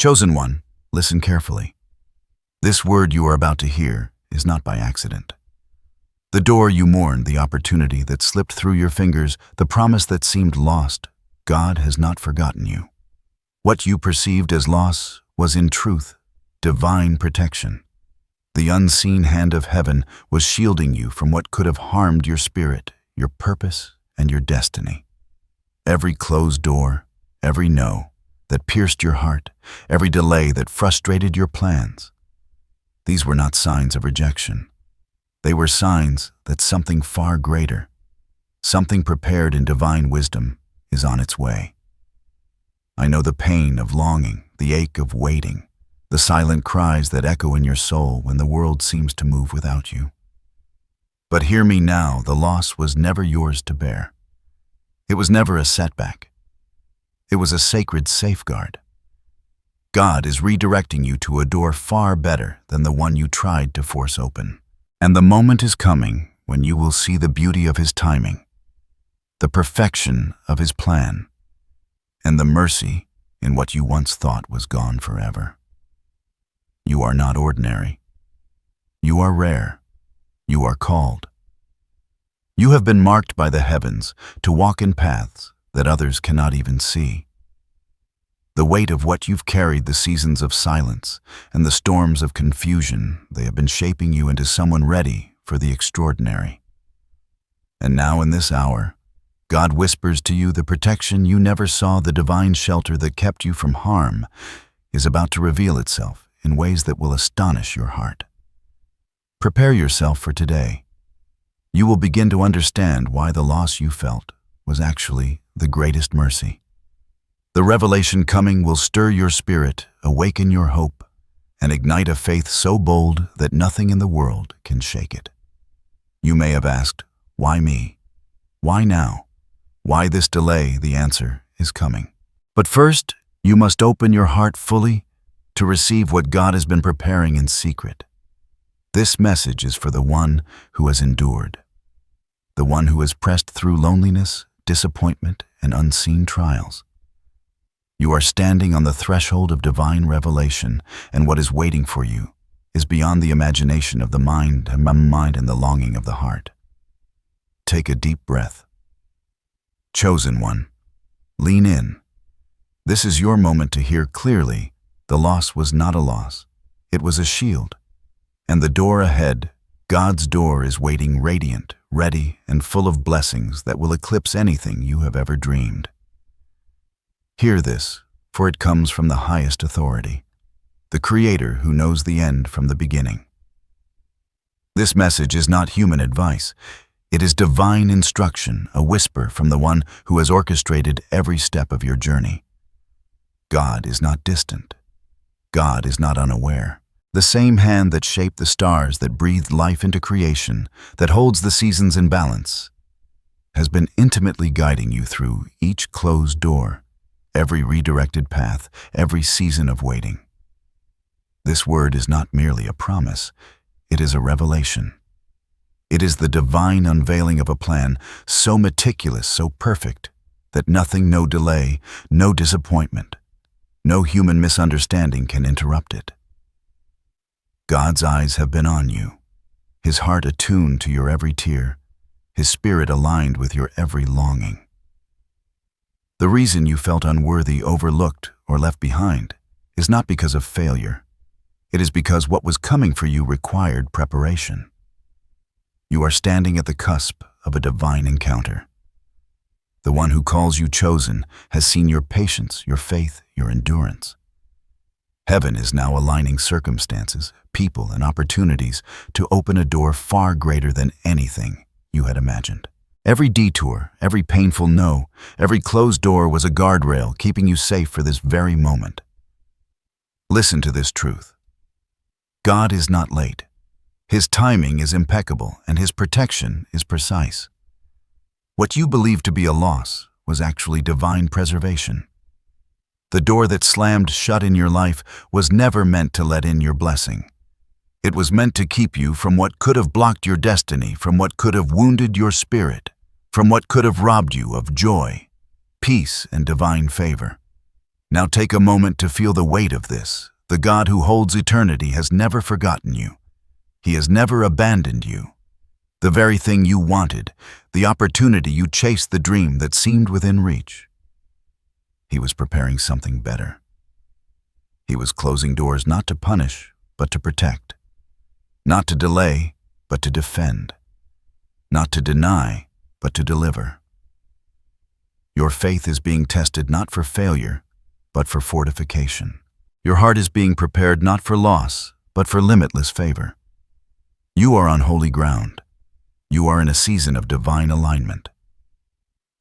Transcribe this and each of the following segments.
Chosen one, listen carefully. This word you are about to hear is not by accident. The door you mourned, the opportunity that slipped through your fingers, the promise that seemed lost, God has not forgotten you. What you perceived as loss was in truth divine protection. The unseen hand of heaven was shielding you from what could have harmed your spirit, your purpose, and your destiny. Every closed door, every no that pierced your heart, every delay that frustrated your plans, these were not signs of rejection. They were signs that something far greater, something prepared in divine wisdom, is on its way. I know the pain of longing, the ache of waiting, the silent cries that echo in your soul when the world seems to move without you. But hear me now, the loss was never yours to bear. It was never a setback. It was a sacred safeguard. God is redirecting you to a door far better than the one you tried to force open. And the moment is coming when you will see the beauty of His timing, the perfection of His plan, and the mercy in what you once thought was gone forever. You are not ordinary. You are rare. You are called. You have been marked by the heavens to walk in paths that others cannot even see. The weight of what you've carried, the seasons of silence and the storms of confusion, they have been shaping you into someone ready for the extraordinary. And now in this hour, God whispers to you the protection you never saw, the divine shelter that kept you from harm, is about to reveal itself in ways that will astonish your heart. Prepare yourself for today. You will begin to understand why the loss you felt was actually the greatest mercy. The revelation coming will stir your spirit, awaken your hope, and ignite a faith so bold that nothing in the world can shake it. You may have asked, why me? Why now? Why this delay? The answer is coming. But first, you must open your heart fully to receive what God has been preparing in secret. This message is for the one who has endured, the one who has pressed through loneliness, disappointment, and unseen trials. You are standing on the threshold of divine revelation, and what is waiting for you is beyond the imagination of the mind and the longing of the heart. Take a deep breath. Chosen one, lean in. This is your moment to hear clearly. The loss was not a loss. It was a shield. And the door ahead, God's door, is waiting, radiant, ready, and full of blessings that will eclipse anything you have ever dreamed. Hear this, for it comes from the highest authority, the Creator who knows the end from the beginning. This message is not human advice. It is divine instruction, a whisper from the one who has orchestrated every step of your journey. God is not distant. God is not unaware. The same hand that shaped the stars, that breathed life into creation, that holds the seasons in balance, has been intimately guiding you through each closed door, every redirected path, every season of waiting. This word is not merely a promise, it is a revelation. It is the divine unveiling of a plan so meticulous, so perfect, that nothing, no delay, no disappointment, no human misunderstanding can interrupt it. God's eyes have been on you, His heart attuned to your every tear, His spirit aligned with your every longing. The reason you felt unworthy, overlooked, or left behind is not because of failure. It is because what was coming for you required preparation. You are standing at the cusp of a divine encounter. The one who calls you chosen has seen your patience, your faith, your endurance. Heaven is now aligning circumstances, people, and opportunities to open a door far greater than anything you had imagined. Every detour, every painful no, every closed door was a guardrail keeping you safe for this very moment. Listen to this truth. God is not late. His timing is impeccable, and His protection is precise. What you believed to be a loss was actually divine preservation. The door that slammed shut in your life was never meant to let in your blessing. It was meant to keep you from what could have blocked your destiny, from what could have wounded your spirit, from what could have robbed you of joy, peace, and divine favor. Now take a moment to feel the weight of this. The God who holds eternity has never forgotten you. He has never abandoned you. The very thing you wanted, the opportunity you chased, the dream that seemed within reach. He was preparing something better. He was closing doors not to punish, but to protect. Not to delay, but to defend. Not to deny, but to deliver. Your faith is being tested not for failure, but for fortification. Your heart is being prepared not for loss, but for limitless favor. You are on holy ground. You are in a season of divine alignment.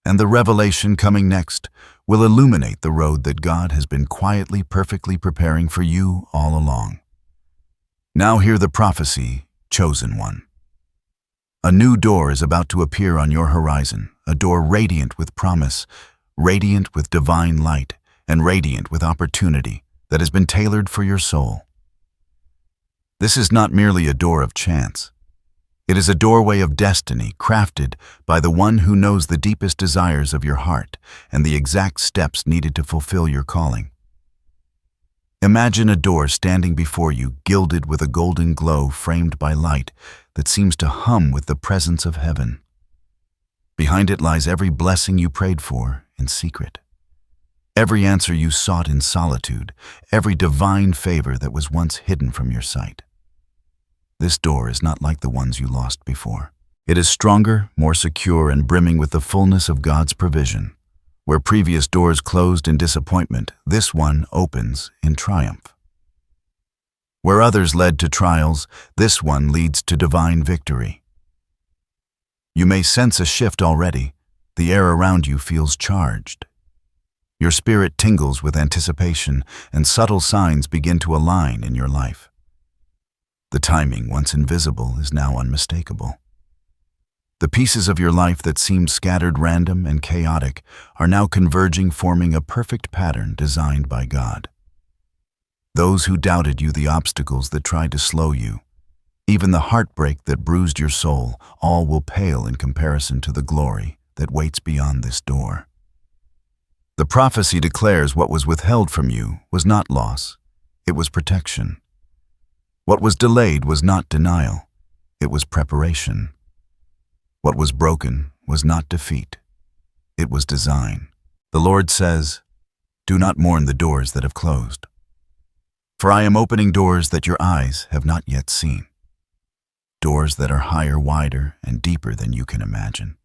And the revelation coming next will illuminate the road that God has been quietly, perfectly preparing for you all along. Now hear the prophecy, chosen one. A new door is about to appear on your horizon, a door radiant with promise, radiant with divine light, and radiant with opportunity that has been tailored for your soul. This is not merely a door of chance. It is a doorway of destiny crafted by the one who knows the deepest desires of your heart and the exact steps needed to fulfill your calling. Imagine a door standing before you, gilded with a golden glow framed by light that seems to hum with the presence of heaven. Behind it lies every blessing you prayed for in secret, every answer you sought in solitude, every divine favor that was once hidden from your sight. This door is not like the ones you lost before. It is stronger, more secure, and brimming with the fullness of God's provision. Where previous doors closed in disappointment, this one opens in triumph. Where others led to trials, this one leads to divine victory. You may sense a shift already. The air around you feels charged. Your spirit tingles with anticipation, and subtle signs begin to align in your life. The timing, once invisible, is now unmistakable. The pieces of your life that seemed scattered, random, and chaotic are now converging, forming a perfect pattern designed by God. Those who doubted you, the obstacles that tried to slow you, even the heartbreak that bruised your soul, all will pale in comparison to the glory that waits beyond this door. The prophecy declares what was withheld from you was not loss, it was protection. What was delayed was not denial, it was preparation. What was broken was not defeat, it was design. The Lord says, "Do not mourn the doors that have closed, for I am opening doors that your eyes have not yet seen, doors that are higher, wider, and deeper than you can imagine.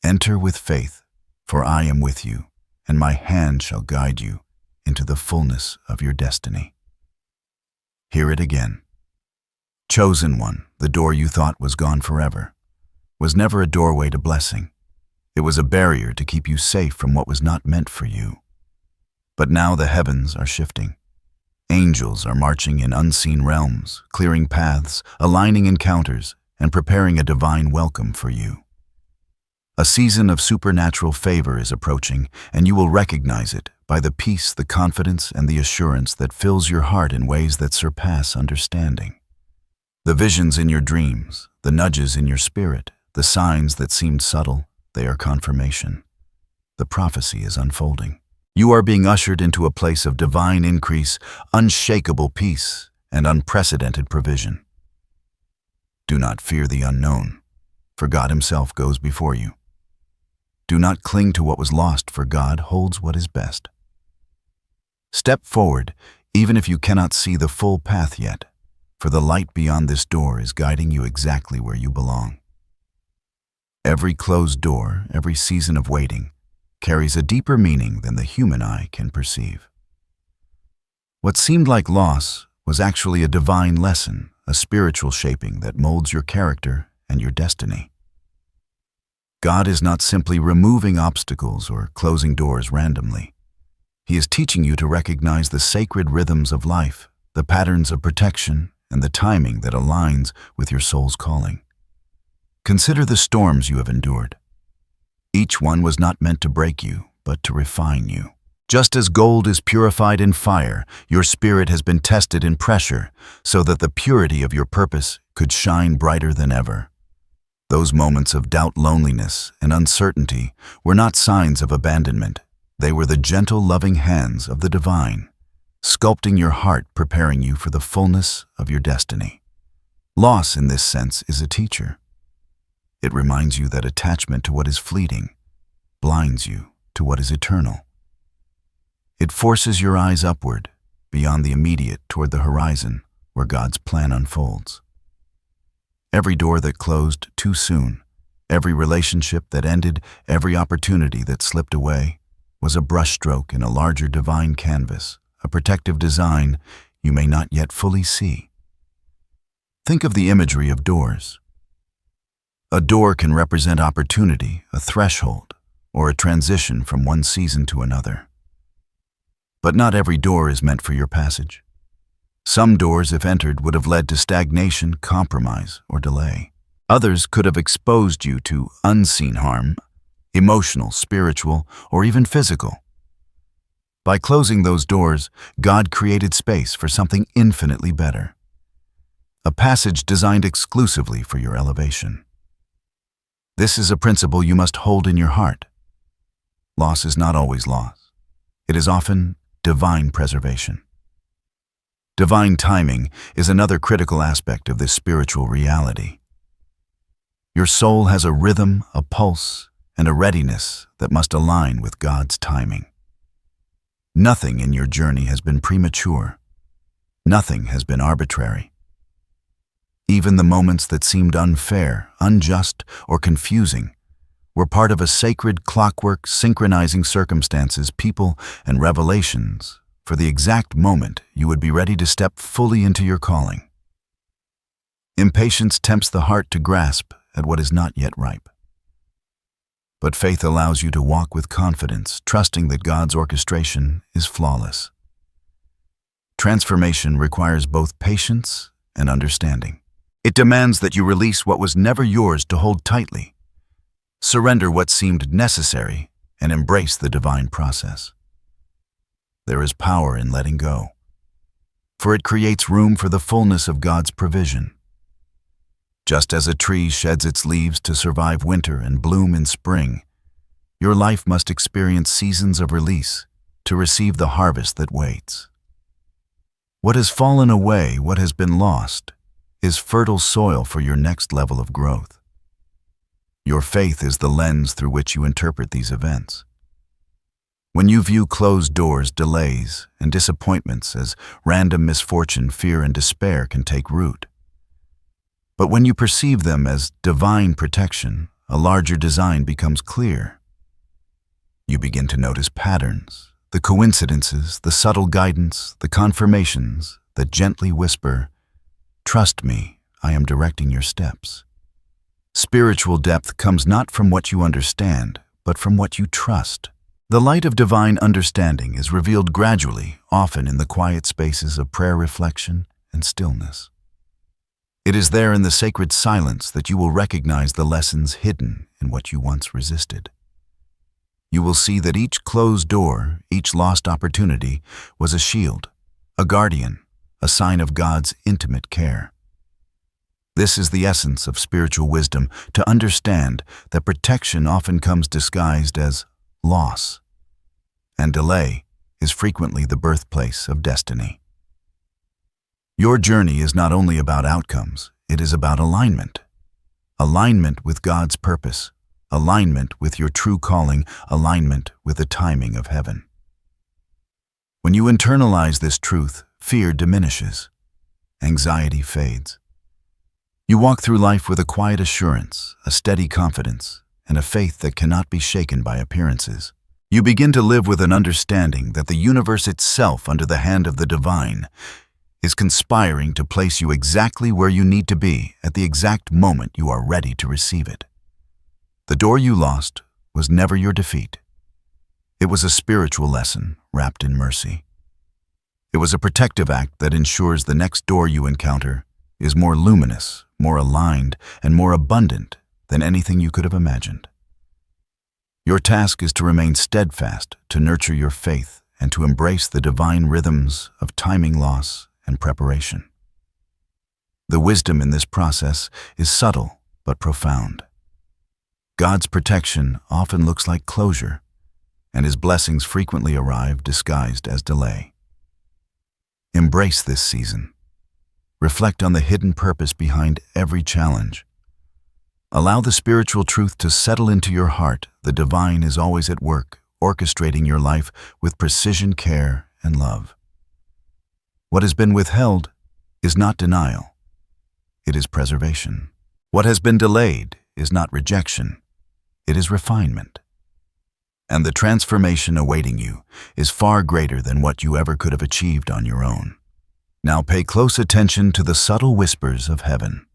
Enter with faith, for I am with you, and my hand shall guide you into the fullness of your destiny." Hear it again. Chosen one, the door you thought was gone forever, was never a doorway to blessing. It was a barrier to keep you safe from what was not meant for you. But now the heavens are shifting. Angels are marching in unseen realms, clearing paths, aligning encounters, and preparing a divine welcome for you. A season of supernatural favor is approaching, and you will recognize it by the peace, the confidence, and the assurance that fills your heart in ways that surpass understanding. The visions in your dreams, the nudges in your spirit, the signs that seemed subtle, they are confirmation. The prophecy is unfolding. You are being ushered into a place of divine increase, unshakable peace, and unprecedented provision. Do not fear the unknown, for God Himself goes before you. Do not cling to what was lost, for God holds what is best. Step forward, even if you cannot see the full path yet, for the light beyond this door is guiding you exactly where you belong. Every closed door, every season of waiting, carries a deeper meaning than the human eye can perceive. What seemed like loss was actually a divine lesson, a spiritual shaping that molds your character and your destiny. God is not simply removing obstacles or closing doors randomly. He is teaching you to recognize the sacred rhythms of life, the patterns of protection, and the timing that aligns with your soul's calling. Consider the storms you have endured. Each one was not meant to break you, but to refine you. Just as gold is purified in fire, your spirit has been tested in pressure so that the purity of your purpose could shine brighter than ever. Those moments of doubt, loneliness, and uncertainty were not signs of abandonment. They were the gentle, loving hands of the divine, sculpting your heart, preparing you for the fullness of your destiny. Loss, in this sense, is a teacher. It reminds you that attachment to what is fleeting blinds you to what is eternal. It forces your eyes upward, beyond the immediate, toward the horizon, where God's plan unfolds. Every door that closed too soon, every relationship that ended, every opportunity that slipped away, was a brushstroke in a larger divine canvas, a protective design you may not yet fully see. Think of the imagery of doors. A door can represent opportunity, a threshold, or a transition from one season to another. But not every door is meant for your passage. Some doors, if entered, would have led to stagnation, compromise, or delay. Others could have exposed you to unseen harm, emotional, spiritual, or even physical. By closing those doors, God created space for something infinitely better. A passage designed exclusively for your elevation. This is a principle you must hold in your heart. Loss is not always loss. It is often divine preservation. Divine timing is another critical aspect of this spiritual reality. Your soul has a rhythm, a pulse, and a readiness that must align with God's timing. Nothing in your journey has been premature. Nothing has been arbitrary. Even the moments that seemed unfair, unjust, or confusing were part of a sacred clockwork synchronizing circumstances, people, and revelations for the exact moment you would be ready to step fully into your calling. Impatience tempts the heart to grasp at what is not yet ripe. But faith allows you to walk with confidence, trusting that God's orchestration is flawless. Transformation requires both patience and understanding. It demands that you release what was never yours to hold tightly, surrender what seemed necessary, and embrace the divine process. There is power in letting go, for it creates room for the fullness of God's provision. Just as a tree sheds its leaves to survive winter and bloom in spring, your life must experience seasons of release to receive the harvest that waits. What has fallen away, what has been lost, is fertile soil for your next level of growth. Your faith is the lens through which you interpret these events. When you view closed doors, delays, and disappointments as random misfortune, fear and despair can take root. But when you perceive them as divine protection, a larger design becomes clear. You begin to notice patterns, the coincidences, the subtle guidance, the confirmations that gently whisper, "Trust me, I am directing your steps." Spiritual depth comes not from what you understand, but from what you trust. The light of divine understanding is revealed gradually, often in the quiet spaces of prayer, reflection, and stillness. It is there in the sacred silence that you will recognize the lessons hidden in what you once resisted. You will see that each closed door, each lost opportunity, was a shield, a guardian, a sign of God's intimate care. This is the essence of spiritual wisdom, to understand that protection often comes disguised as loss, and delay is frequently the birthplace of destiny. Your journey is not only about outcomes, it is about alignment. Alignment with God's purpose, alignment with your true calling, alignment with the timing of heaven. When you internalize this truth, fear diminishes, anxiety fades. You walk through life with a quiet assurance, a steady confidence, and a faith that cannot be shaken by appearances. You begin to live with an understanding that the universe itself, under the hand of the divine, is conspiring to place you exactly where you need to be at the exact moment you are ready to receive it. The door you lost was never your defeat. It was a spiritual lesson wrapped in mercy. It was a protective act that ensures the next door you encounter is more luminous, more aligned, and more abundant than anything you could have imagined. Your task is to remain steadfast, to nurture your faith, and to embrace the divine rhythms of timing, loss, and preparation. The wisdom in this process is subtle but profound. God's protection often looks like closure, and his blessings frequently arrive disguised as delay. Embrace this season. Reflect on the hidden purpose behind every challenge. Allow the spiritual truth to settle into your heart. The divine is always at work, orchestrating your life with precision, care, and love. What has been withheld is not denial. It is preservation. What has been delayed is not rejection. It is refinement. And the transformation awaiting you is far greater than what you ever could have achieved on your own. Now pay close attention to the subtle whispers of heaven.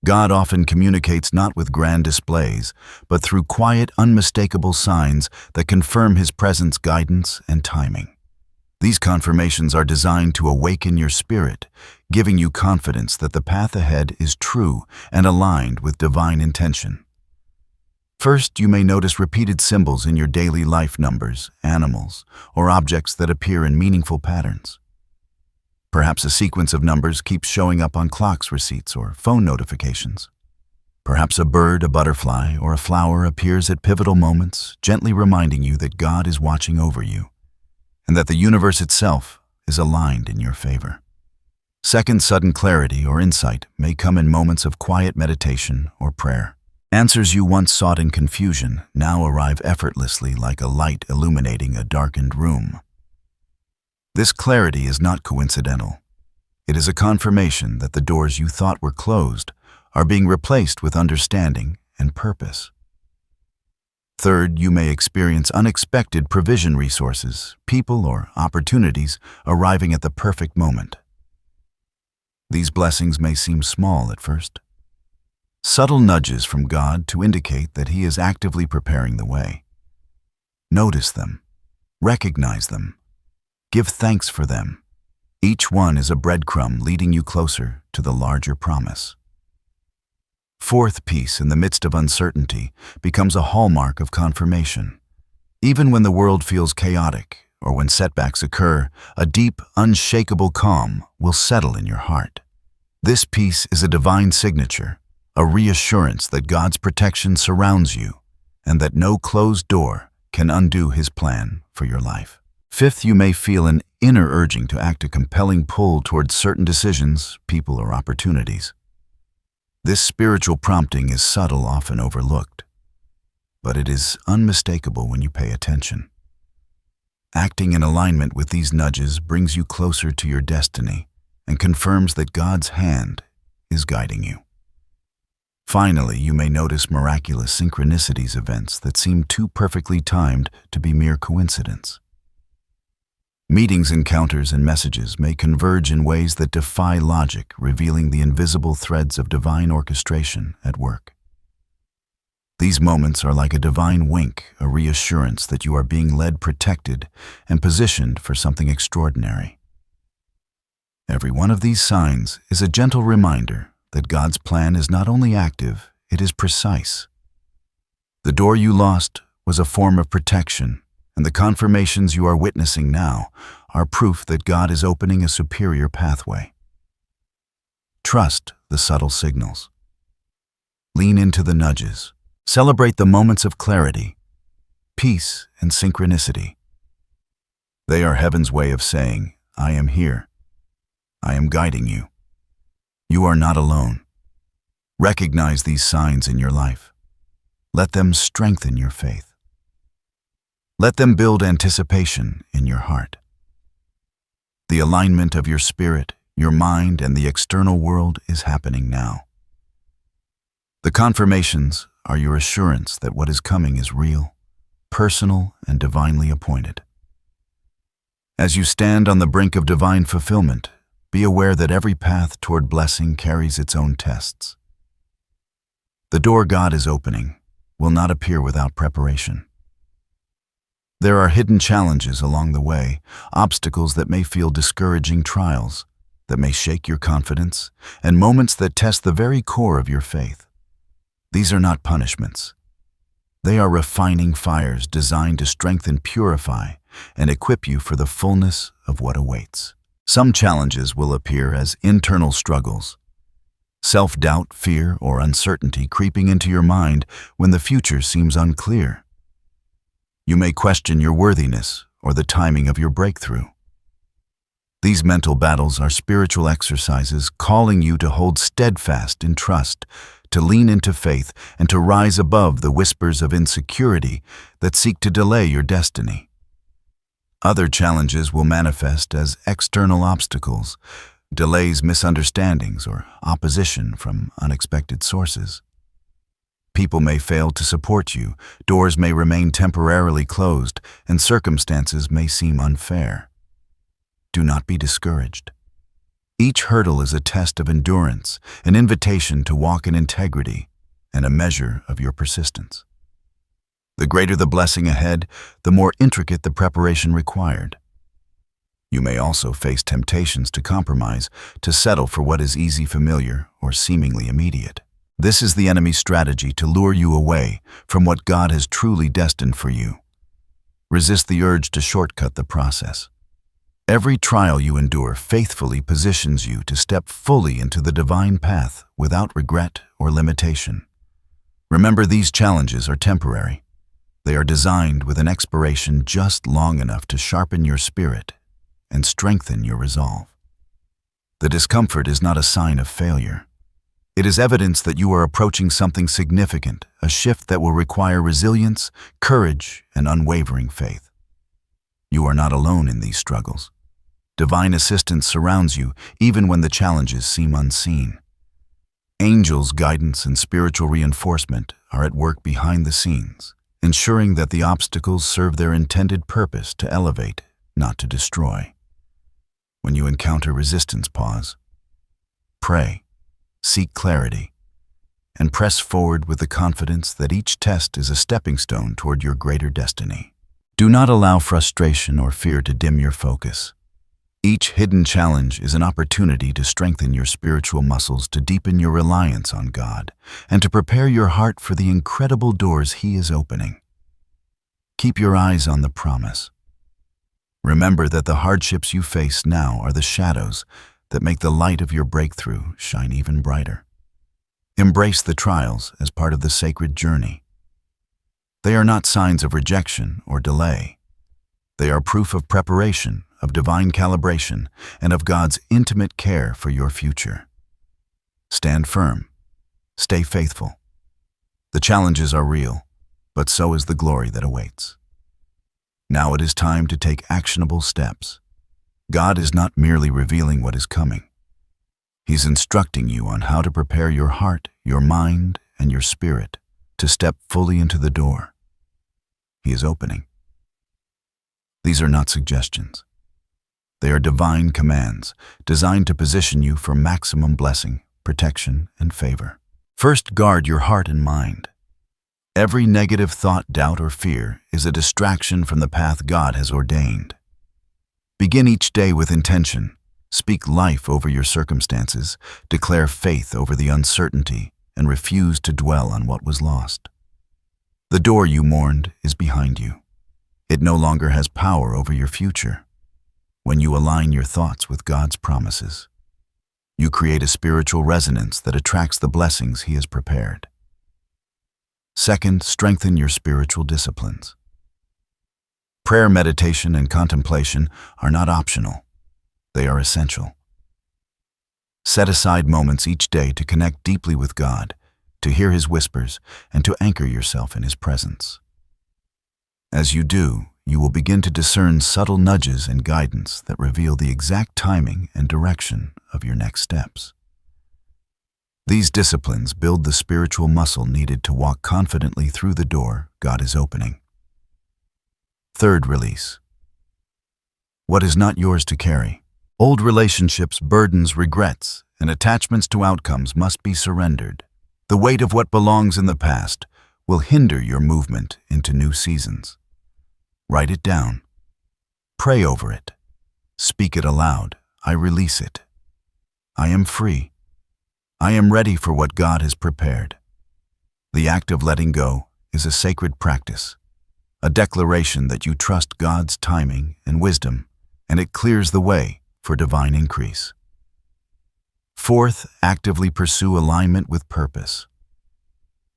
God often communicates not with grand displays, but through quiet, unmistakable signs that confirm His presence, guidance, and timing. These confirmations are designed to awaken your spirit, giving you confidence that the path ahead is true and aligned with divine intention. First, you may notice repeated symbols in your daily life: numbers, animals, or objects that appear in meaningful patterns. Perhaps a sequence of numbers keeps showing up on clocks, receipts, or phone notifications. Perhaps a bird, a butterfly, or a flower appears at pivotal moments, gently reminding you that God is watching over you, and that the universe itself is aligned in your favor. Second, sudden clarity or insight may come in moments of quiet meditation or prayer. Answers you once sought in confusion now arrive effortlessly, like a light illuminating a darkened room. This clarity is not coincidental. It is a confirmation that the doors you thought were closed are being replaced with understanding and purpose. Third, you may experience unexpected provision: resources, people, or opportunities arriving at the perfect moment. These blessings may seem small at first. Subtle nudges from God to indicate that He is actively preparing the way. Notice them. Recognize them. Give thanks for them. Each one is a breadcrumb leading you closer to the larger promise. Fourth, peace in the midst of uncertainty becomes a hallmark of confirmation. Even when the world feels chaotic or when setbacks occur, a deep, unshakable calm will settle in your heart. This peace is a divine signature, a reassurance that God's protection surrounds you and that no closed door can undo His plan for your life. Fifth, you may feel an inner urging to act, a compelling pull towards certain decisions, people, or opportunities. This spiritual prompting is subtle, often overlooked, but it is unmistakable when you pay attention. Acting in alignment with these nudges brings you closer to your destiny and confirms that God's hand is guiding you. Finally, you may notice miraculous synchronicities, events that seem too perfectly timed to be mere coincidence. Meetings, encounters, and messages may converge in ways that defy logic, revealing the invisible threads of divine orchestration at work. These moments are like a divine wink, a reassurance that you are being led, protected, and positioned for something extraordinary. Every one of these signs is a gentle reminder that God's plan is not only active, it is precise. The door you lost was a form of protection, and the confirmations you are witnessing now are proof that God is opening a superior pathway. Trust the subtle signals. Lean into the nudges. Celebrate the moments of clarity, peace, and synchronicity. They are heaven's way of saying, "I am here. I am guiding you. You are not alone." Recognize these signs in your life. Let them strengthen your faith. Let them build anticipation in your heart. The alignment of your spirit, your mind, and the external world is happening now. The confirmations are your assurance that what is coming is real, personal, and divinely appointed. As you stand on the brink of divine fulfillment, be aware that every path toward blessing carries its own tests. The door God is opening will not appear without preparation. There are hidden challenges along the way, obstacles that may feel discouraging, trials that may shake your confidence, and moments that test the very core of your faith. These are not punishments. They are refining fires designed to strengthen, purify, and equip you for the fullness of what awaits. Some challenges will appear as internal struggles, self-doubt, fear, or uncertainty creeping into your mind when the future seems unclear. You may question your worthiness or the timing of your breakthrough. These mental battles are spiritual exercises calling you to hold steadfast in trust, to lean into faith, and to rise above the whispers of insecurity that seek to delay your destiny. Other challenges will manifest as external obstacles, delays, misunderstandings, or opposition from unexpected sources. People may fail to support you, doors may remain temporarily closed, and circumstances may seem unfair. Do not be discouraged. Each hurdle is a test of endurance, an invitation to walk in integrity, and a measure of your persistence. The greater the blessing ahead, the more intricate the preparation required. You may also face temptations to compromise, to settle for what is easy, familiar, or seemingly immediate. This is the enemy's strategy to lure you away from what God has truly destined for you. Resist the urge to shortcut the process. Every trial you endure faithfully positions you to step fully into the divine path without regret or limitation. Remember, these challenges are temporary. They are designed with an expiration just long enough to sharpen your spirit and strengthen your resolve. The discomfort is not a sign of failure. It is evidence that you are approaching something significant, a shift that will require resilience, courage, and unwavering faith. You are not alone in these struggles. Divine assistance surrounds you even when the challenges seem unseen. Angels' guidance and spiritual reinforcement are at work behind the scenes, ensuring that the obstacles serve their intended purpose to elevate, not to destroy. When you encounter resistance, pause. Pray, seek clarity, and press forward with the confidence that each test is a stepping stone toward your greater destiny. Do not allow frustration or fear to dim your focus. Each hidden challenge is an opportunity to strengthen your spiritual muscles, to deepen your reliance on God, and to prepare your heart for the incredible doors He is opening. Keep your eyes on the promise. Remember that the hardships you face now are the shadows that make the light of your breakthrough shine even brighter. Embrace the trials as part of the sacred journey. They are not signs of rejection or delay. They are proof of preparation, of divine calibration, and of God's intimate care for your future. Stand firm. Stay faithful. The challenges are real, but so is the glory that awaits. Now it is time to take actionable steps. God is not merely revealing what is coming. He's instructing you on how to prepare your heart, your mind, and your spirit to step fully into the door He is opening. These are not suggestions. They are divine commands designed to position you for maximum blessing, protection, and favor. First, guard your heart and mind. Every negative thought, doubt, or fear is a distraction from the path God has ordained. Begin each day with intention. Speak life over your circumstances, declare faith over the uncertainty, and refuse to dwell on what was lost. The door you mourned is behind you. It no longer has power over your future. When you align your thoughts with God's promises, you create a spiritual resonance that attracts the blessings He has prepared. Second, strengthen your spiritual disciplines. Prayer, meditation, and contemplation are not optional. They are essential. Set aside moments each day to connect deeply with God, to hear His whispers, and to anchor yourself in His presence. As you do, you will begin to discern subtle nudges and guidance that reveal the exact timing and direction of your next steps. These disciplines build the spiritual muscle needed to walk confidently through the door God is opening. Third, release. What is not yours to carry? Old relationships, burdens, regrets, and attachments to outcomes must be surrendered. The weight of what belongs in the past will hinder your movement into new seasons. Write it down. Pray over it. Speak it aloud. I release it. I am free. I am ready for what God has prepared. The act of letting go is a sacred practice, a declaration that you trust God's timing and wisdom, and it clears the way for divine increase. Fourth, actively pursue alignment with purpose.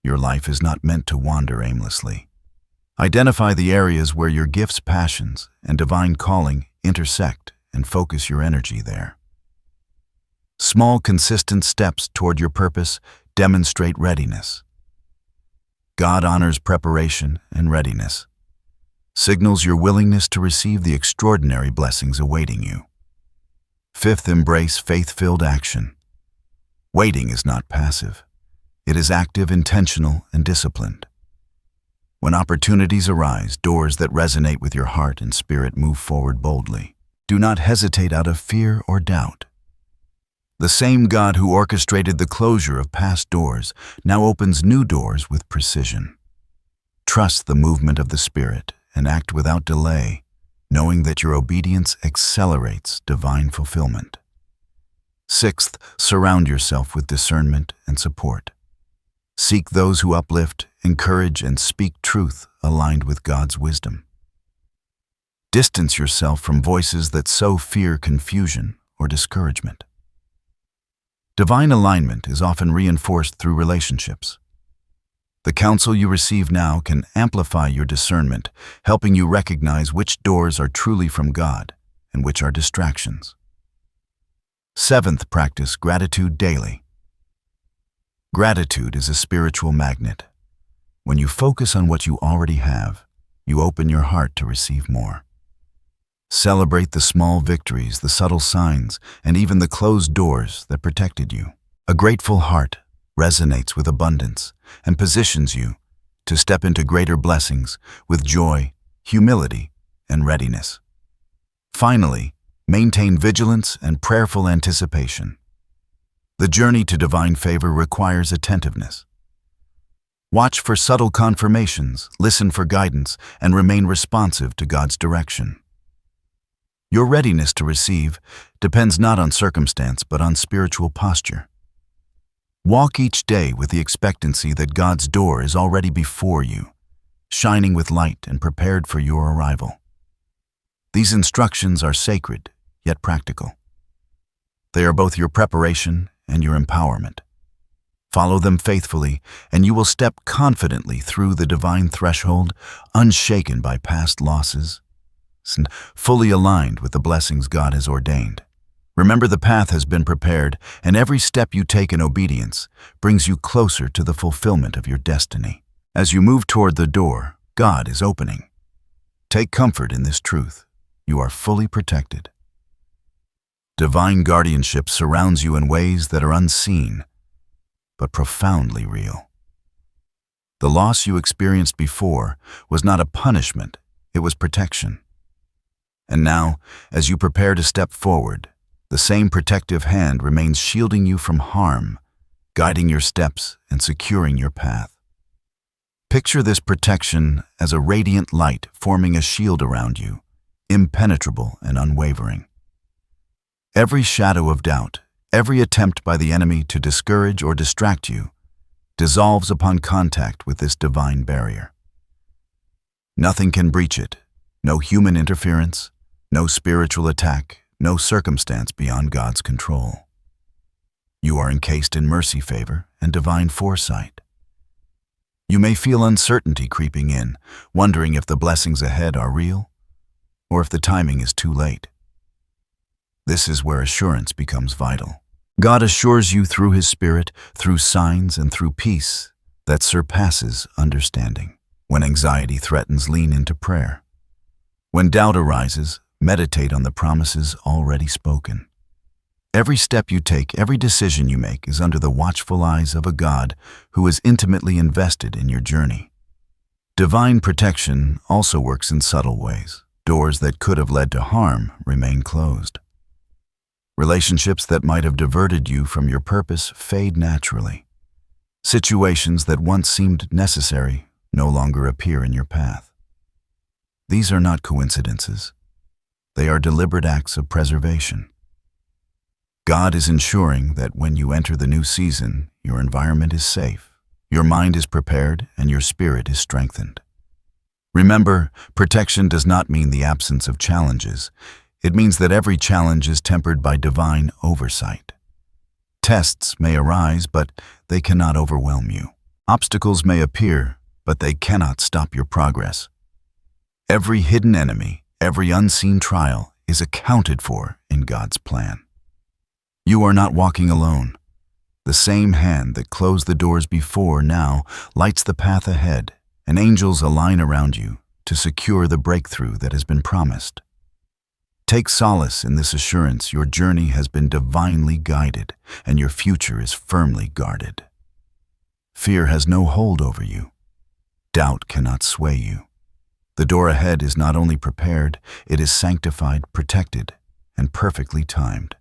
Your life is not meant to wander aimlessly. Identify the areas where your gifts, passions, and divine calling intersect and focus your energy there. Small, consistent steps toward your purpose demonstrate readiness. God honors preparation and readiness, signals your willingness to receive the extraordinary blessings awaiting you. Fifth, embrace faith-filled action. Waiting is not passive. It is active, intentional, and disciplined. When opportunities arise, doors that resonate with your heart and spirit move forward boldly. Do not hesitate out of fear or doubt. The same God who orchestrated the closure of past doors now opens new doors with precision. Trust the movement of the Spirit and act without delay, knowing that your obedience accelerates divine fulfillment. Sixth, surround yourself with discernment and support. Seek those who uplift, encourage, and speak truth aligned with God's wisdom. Distance yourself from voices that sow fear, confusion, or discouragement. Divine alignment is often reinforced through relationships. The counsel you receive now can amplify your discernment, helping you recognize which doors are truly from God and which are distractions. Seventh, practice gratitude daily. Gratitude is a spiritual magnet. When you focus on what you already have, you open your heart to receive more. Celebrate the small victories, the subtle signs, and even the closed doors that protected you. A grateful heart resonates with abundance and positions you to step into greater blessings with joy, humility, and readiness. Finally, maintain vigilance and prayerful anticipation. The journey to divine favor requires attentiveness. Watch for subtle confirmations, listen for guidance, and remain responsive to God's direction. Your readiness to receive depends not on circumstance but on spiritual posture. Walk each day with the expectancy that God's door is already before you, shining with light and prepared for your arrival. These instructions are sacred, yet practical. They are both your preparation and your empowerment. Follow them faithfully, and you will step confidently through the divine threshold, unshaken by past losses, and fully aligned with the blessings God has ordained. Remember, the path has been prepared, and every step you take in obedience brings you closer to the fulfillment of your destiny. As you move toward the door God is opening, take comfort in this truth. You are fully protected. Divine guardianship surrounds you in ways that are unseen, but profoundly real. The loss you experienced before was not a punishment, it was protection. And now, as you prepare to step forward, the same protective hand remains shielding you from harm, guiding your steps and securing your path. Picture this protection as a radiant light forming a shield around you, impenetrable and unwavering. Every shadow of doubt, every attempt by the enemy to discourage or distract you, dissolves upon contact with this divine barrier. Nothing can breach it, no human interference, no spiritual attack, no circumstance beyond God's control. You are encased in mercy, favor, and divine foresight. You may feel uncertainty creeping in, wondering if the blessings ahead are real, or if the timing is too late. This is where assurance becomes vital. God assures you through His Spirit, through signs, and through peace that surpasses understanding. When anxiety threatens, lean into prayer. When doubt arises, meditate on the promises already spoken. Every step you take, every decision you make is under the watchful eyes of a God who is intimately invested in your journey. Divine protection also works in subtle ways. Doors that could have led to harm remain closed. Relationships that might have diverted you from your purpose fade naturally. Situations that once seemed necessary no longer appear in your path. These are not coincidences. They are deliberate acts of preservation. God is ensuring that when you enter the new season, your environment is safe, your mind is prepared, and your spirit is strengthened. Remember, protection does not mean the absence of challenges. It means that every challenge is tempered by divine oversight. Tests may arise, but they cannot overwhelm you. Obstacles may appear, but they cannot stop your progress. Every hidden enemy, every unseen trial is accounted for in God's plan. You are not walking alone. The same hand that closed the doors before now lights the path ahead, and angels align around you to secure the breakthrough that has been promised. Take solace in this assurance: your journey has been divinely guided, and your future is firmly guarded. Fear has no hold over you. Doubt cannot sway you. The door ahead is not only prepared, it is sanctified, protected, and perfectly timed.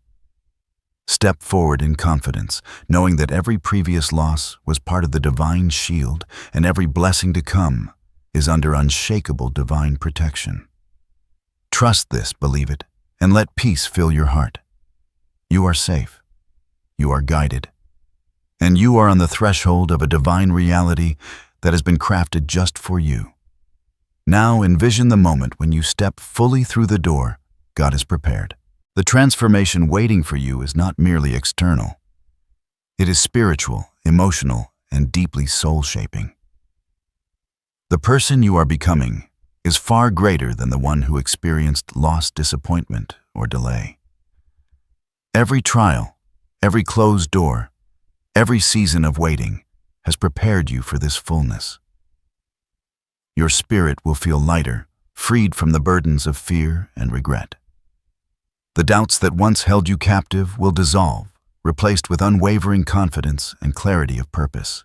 Step forward in confidence, knowing that every previous loss was part of the divine shield, and every blessing to come is under unshakable divine protection. Trust this, believe it, and let peace fill your heart. You are safe. You are guided. And you are on the threshold of a divine reality that has been crafted just for you. Now envision the moment when you step fully through the door God has prepared. The transformation waiting for you is not merely external. It is spiritual, emotional, and deeply soul-shaping. The person you are becoming is far greater than the one who experienced loss, disappointment, or delay. Every trial, every closed door, every season of waiting has prepared you for this fullness. Your spirit will feel lighter, freed from the burdens of fear and regret. The doubts that once held you captive will dissolve, replaced with unwavering confidence and clarity of purpose.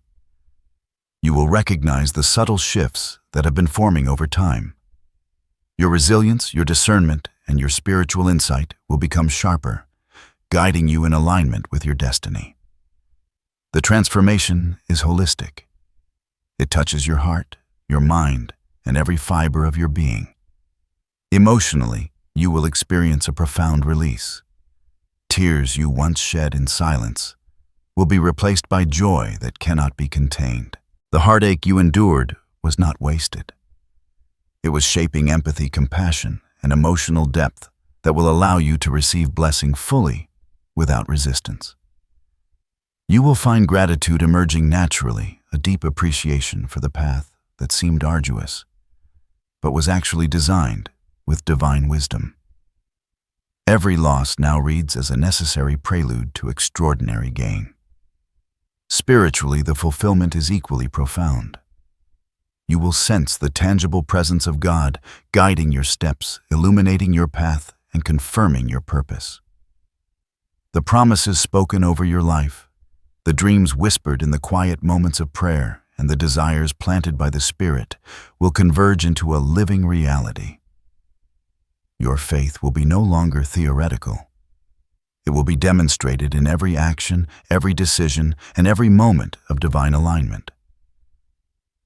You will recognize the subtle shifts that have been forming over time. Your resilience, your discernment, and your spiritual insight will become sharper, guiding you in alignment with your destiny. The transformation is holistic. It touches your heart, your mind, and every fiber of your being. Emotionally, you will experience a profound release. Tears you once shed in silence will be replaced by joy that cannot be contained. The heartache you endured was not wasted. It was shaping empathy, compassion, and emotional depth that will allow you to receive blessing fully without resistance. You will find gratitude emerging naturally, a deep appreciation for the path that seemed arduous, but was actually designed with divine wisdom. Every loss now reads as a necessary prelude to extraordinary gain. Spiritually, the fulfillment is equally profound. You will sense the tangible presence of God guiding your steps, illuminating your path, and confirming your purpose. The promises spoken over your life, the dreams whispered in the quiet moments of prayer, and the desires planted by the Spirit will converge into a living reality. Your faith will be no longer theoretical. It will be demonstrated in every action, every decision, and every moment of divine alignment.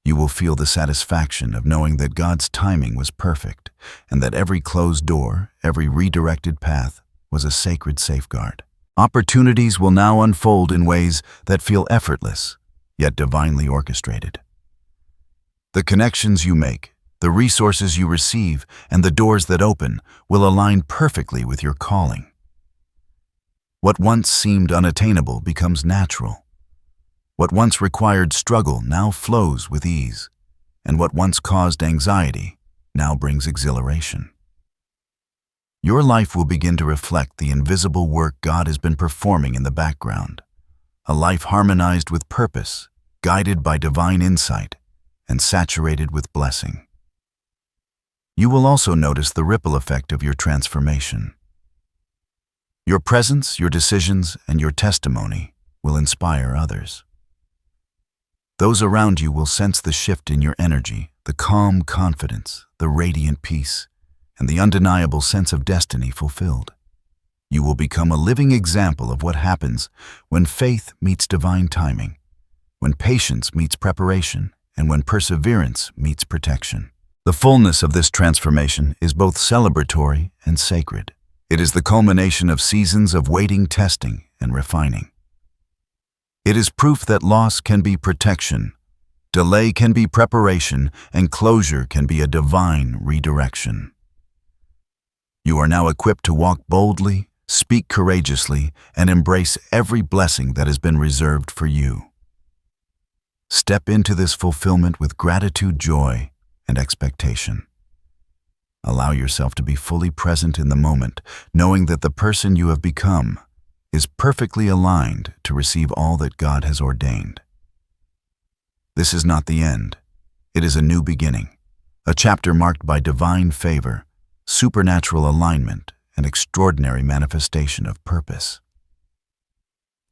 You will feel the satisfaction of knowing that God's timing was perfect, and that every closed door, every redirected path was a sacred safeguard. Opportunities will now unfold in ways that feel effortless, yet divinely orchestrated. The connections you make, the resources you receive, and the doors that open will align perfectly with your calling. What once seemed unattainable becomes natural. What once required struggle now flows with ease, and what once caused anxiety now brings exhilaration. Your life will begin to reflect the invisible work God has been performing in the background, a life harmonized with purpose, guided by divine insight, and saturated with blessing. You will also notice the ripple effect of your transformation. Your presence, your decisions, and your testimony will inspire others. Those around you will sense the shift in your energy, the calm confidence, the radiant peace, and the undeniable sense of destiny fulfilled. You will become a living example of what happens when faith meets divine timing, when patience meets preparation, and when perseverance meets protection. The fullness of this transformation is both celebratory and sacred. It is the culmination of seasons of waiting, testing, and refining. It is proof that loss can be protection, delay can be preparation, and closure can be a divine redirection. You are now equipped to walk boldly, speak courageously, and embrace every blessing that has been reserved for you. Step into this fulfillment with gratitude, joy, and expectation. Allow yourself to be fully present in the moment, knowing that the person you have become is perfectly aligned to receive all that God has ordained. This is not the end. It is a new beginning, a chapter marked by divine favor, supernatural alignment, and extraordinary manifestation of purpose.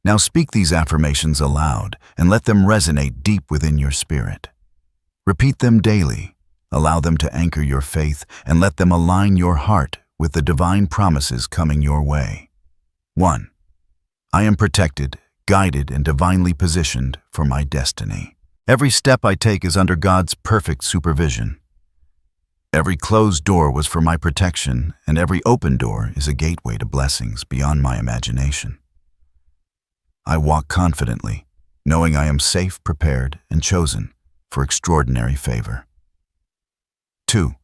Now speak these affirmations aloud and let them resonate deep within your spirit. Repeat them daily. Allow them to anchor your faith and let them align your heart with the divine promises coming your way. 1. I am protected, guided, and divinely positioned for my destiny. Every step I take is under God's perfect supervision. Every closed door was for my protection, and every open door is a gateway to blessings beyond my imagination. I walk confidently, knowing I am safe, prepared, and chosen for extraordinary favor. 2.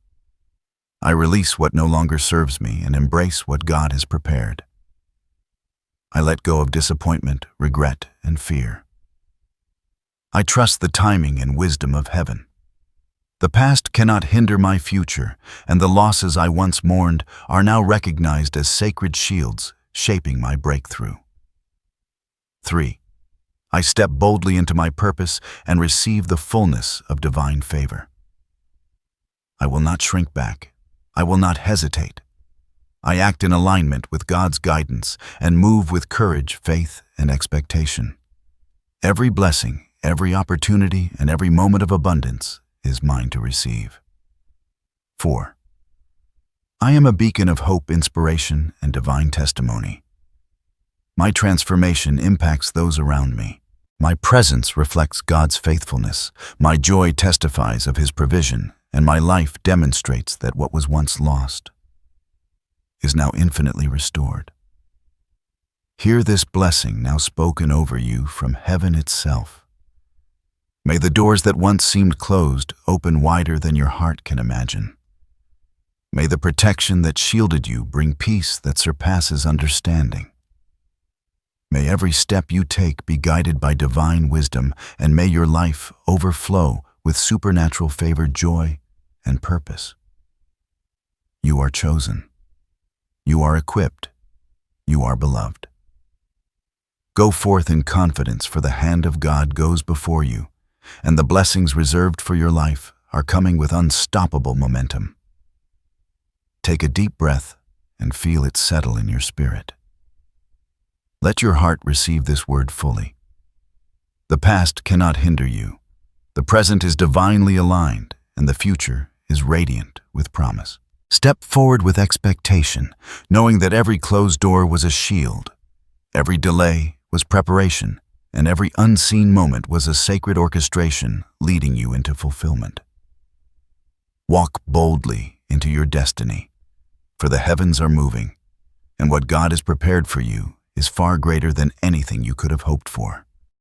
I release what no longer serves me and embrace what God has prepared. I let go of disappointment, regret, and fear. I trust the timing and wisdom of heaven. The past cannot hinder my future, and the losses I once mourned are now recognized as sacred shields shaping my breakthrough. 3. I step boldly into my purpose and receive the fullness of divine favor. I will not shrink back. I will not hesitate. I act in alignment with God's guidance and move with courage, faith, and expectation. Every blessing, every opportunity, and every moment of abundance is mine to receive. 4. I am a beacon of hope, inspiration, and divine testimony. My transformation impacts those around me. My presence reflects God's faithfulness. My joy testifies of His provision, and my life demonstrates that what was once lost is now infinitely restored. Hear this blessing now spoken over you from heaven itself. May the doors that once seemed closed open wider than your heart can imagine. May the protection that shielded you bring peace that surpasses understanding. May every step you take be guided by divine wisdom, and may your life overflow with supernatural favor, joy, and purpose. You are chosen. You are equipped. You are beloved. Go forth in confidence, for the hand of God goes before you, and the blessings reserved for your life are coming with unstoppable momentum. Take a deep breath and feel it settle in your spirit. Let your heart receive this word fully. The past cannot hinder you. The present is divinely aligned, and the future is radiant with promise. Step forward with expectation, knowing that every closed door was a shield, every delay was preparation, and every unseen moment was a sacred orchestration leading you into fulfillment. Walk boldly into your destiny, for the heavens are moving, and what God has prepared for you is far greater than anything you could have hoped for.